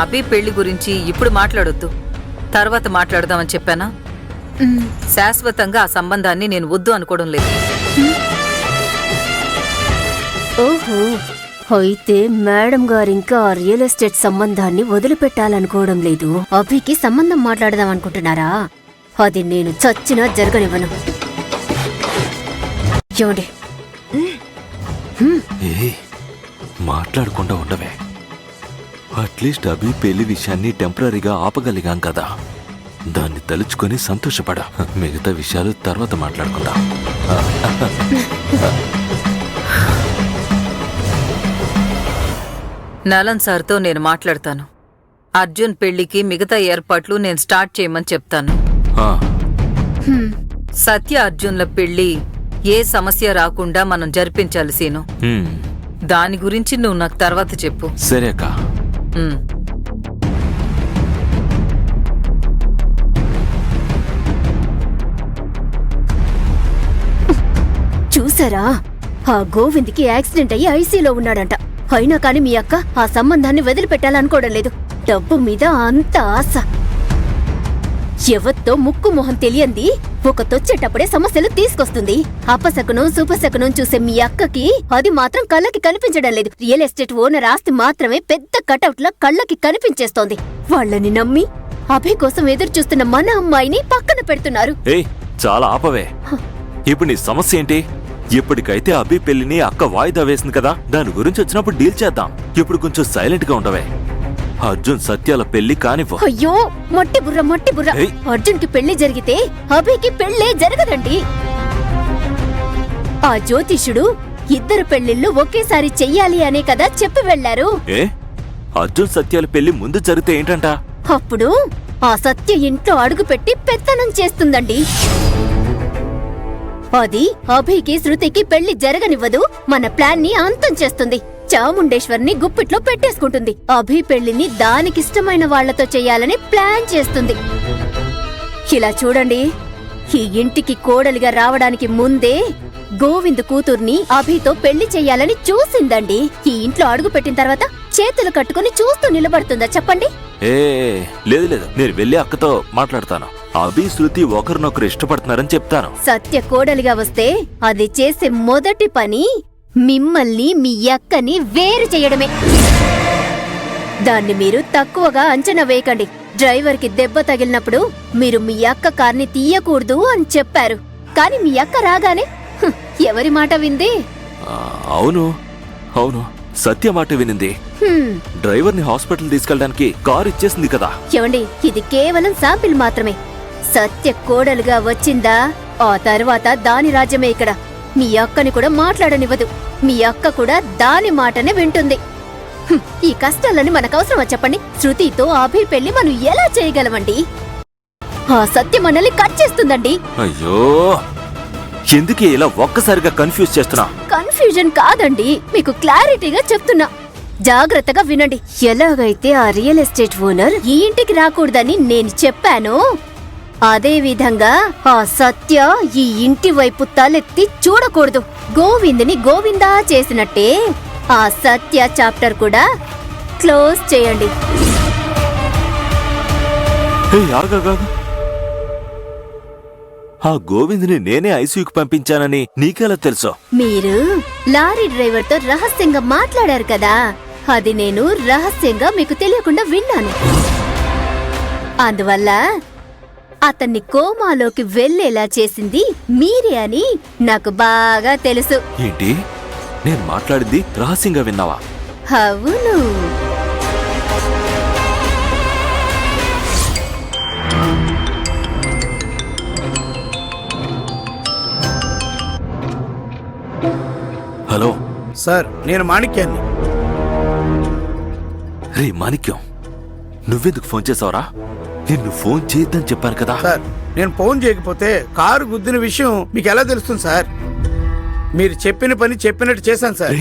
అభి పెళ్లి గురించి ఇప్పుడు మాట్లాడొద్దు, తర్వాత మాట్లాడదామని చెప్పానా? శాశ్వతంగా ఆ సంబంధాన్ని నేను వద్దు అనుకోవడం లేదు. ఓహో, అయితే మేడం గారు ఇంకా రియల్ ఎస్టేట్ సంబంధాన్ని వదిలిపెట్టాలనుకోవడం లేదు. అభికి సంబంధం మాట్లాడదాం అనుకుంటున్నారా? అది నేను చచ్చినా జరగనివ్వను. చూడండి, మాట్లాడకుండా ఉండవే. అట్లీస్ట్ అభి పెళ్లి విషయాన్ని టెంపరీగా ఆపగలిగాం కదా, దాన్ని తలుచుకొని సంతోషపడ. మిగతా విషయాలు తర్వాత మాట్లాడుకుందాం. నలన్ సార్తో నేను మాట్లాడతాను. అర్జున్ పెళ్లికి మిగతా ఏర్పాట్లు నేను స్టార్ట్ చేయమని చెప్తాను. సత్య అర్జున్ల పెళ్లి ఏ సమస్య రాకుండా మనం జరిపించాలి సీను. దాని గురించి నువ్వు నాకు తర్వాత చెప్పు. సరే అక్క. చూసారా, ఆ గోవింద్కి యాక్సిడెంట్ అయ్యి ఐసీలో ఉన్నాడంట. అయినా కాని మీ అక్క ఆ సంబంధాన్ని వదిలిపెట్టాలనుకోవడం లేదు. డబ్బు మీద అంత ఆశ. ఎవత్తో ముక్కు మొహం తెలియంది ఒకతొచ్చేటప్పుడే సమస్యలు తీసుకొస్తుంది. అపశకునం శుభశకునం చూసే మీ అక్కకి అది మాత్రం కళ్ళకి కనిపించడం లేదు. రియల్ ఎస్టేట్ ఓనర్ ఆస్తి మాత్రమే పెద్ద కటౌట్లా కళ్ళకి కనిపించేస్తోంది. వాళ్ళని నమ్మి అభి కోసం ఎదురు చూస్తున్న మన అమ్మాయిని పక్కన పెడుతున్నారు. చాలా ఆపవే. ఇప్పుడు నీ సమస్య ఏంటి? ఇప్పటికైతే అభి పెళ్లిని అక్క వాయిదా వేసింది కదా, దాని గురించి వచ్చినప్పుడు డీల్ చేద్దాం. ఇప్పుడు కొంచెం సైలెంట్ గా ఉండవే. అర్జున్ సత్యాల పెళ్లి కానివ్వు. అయ్యో, మట్టి బుర్ర. అర్జున్ కి పెళ్లి జరిగితే అభికి పెళ్లే జరగదండి. ఆ జ్యోతిషుడు ఇద్దరు పెళ్లిళ్ళు ఒకేసారి చెయ్యాలి అనే కదా చెప్పి వెళ్లారు. అర్జున్ సత్యాల పెళ్లి ముందు జరిగితే ఏంటంట? అప్పుడు ఆ సత్య ఇంట్లో అడుగుపెట్టి పెత్తనం చేస్తుందండి. అది అభికి శృతికి పెళ్లి జరగనివ్వదు. మన ప్లాన్ ని అంతం చేస్తుంది. చాముండేశ్వర్ని గుప్పిట్లో పెట్టేసుకుంటుంది. అభి పెళ్లిని దానికిష్టమైన వాళ్లతో చెయ్యాలని ప్లాన్ చేస్తుంది. ఇలా చూడండి, ఈ ఇంటికి కోడలిగా రావడానికి ముందే గోవింద్ కూతుర్ని అభితో పెళ్లి చెయ్యాలని చూసిందండి. ఈ ఇంట్లో అడుగు పెట్టిన తర్వాత చేతులు కట్టుకుని చూస్తూ నిలబడుతుందా చెప్పండి? లేదు, నేను వెళ్ళి అక్కతో మాట్లాడతాను. అభి శృతి ఒకరినొకరు ఇష్టపడుతున్నారని చెప్తాను. సత్య కోడలిగా వస్తే అది చేసే మొదటి పని మిమ్మల్ని మీ అక్కని వేరు చేయడమే. దాన్ని మీరు తక్కువగా అంచనా వేయకండి. డ్రైవర్ కి దెబ్బ తగిలినప్పుడు మీరు మీ అక్క కార్ని తీయకూడదు అని చెప్పారు. కాని మీ అక్క రాగానే ఎవరి మాట వింది? అవును, సత్య మాట వినింది. డ్రైవర్ ని హాస్పిటల్ తీసుకెళ్ళడానికి కారు ఇచ్చేసింది కదా. ఏమండి, ఇది కేవలం శాంపిల్ మాత్రమే. సత్య కోడలుగా వచ్చిందా ఆ తర్వాత దాని రాజ్యమే ఇక్కడ. మీ అక్కని కూడా మాట్లాడనివ్వదు. మీ అక్క కూడా దాని మాటనే వింటుంది. ఈ కష్టాలని మనకవసరమా చెప్పండి? శృతితో అభి పెళ్లి మనం ఎలా చేయగలమండి? ఆ సత్య మనల్ని కట్ చేస్తుందండి. అయ్యో, ఎందుకే ఇలా ఒక్కసారిగా కన్ఫ్యూజ్ చేస్తున్నా? కన్ఫ్యూజన్ కాదండి, మీకు క్లారిటీగా చెప్తున్నా. జాగ్రత్తగా వినండి. ఎలాగైతే ఆ రియల్ ఎస్టేట్ ఓనర్ ఈ ఇంటికి రాకూడదని నేను చెప్పానో, అదే విధంగా ఆ సత్య ఈ ఇంటి వైపు తలెత్తి చూడకూడదు. గోవిందుని గోవిందా చేసినట్టే ఆ సత్య చాప్టర్ కూడా క్లోజ్ చేయండి. ఆ గోవిందుని నేనే ఐసీయూకి పంపించానని నీకెలా తెలుసు? మీరు లారీ డ్రైవర్ తో రహస్యంగా మాట్లాడారు కదా, అది నేను రహస్యంగా మీకు తెలియకుండా విన్నాను. అందువల్ల అతన్ని కోమాలోకి వెళ్లేలా చేసింది మీరే అని నాకు బాగా తెలుసు. ఏంటి, నేను మాట్లాడింది రహస్యంగా విన్నావా? అవును. హలో సార్, నేను మాణిక్యాన్ని. రే మాణిక్యం, నువ్వెందుకు ఫోన్ చేసావురా? నిన్ను ఫోన్ చేయొద్దని చెప్పాను కదా. సార్, నేను ఫోన్ చేయకపోతే కారు గుద్దిన విషయం మీకు ఎలా తెలుస్తుంది సార్? మీరు చెప్పిన పని చెప్పినట్టు చేశాను సార్.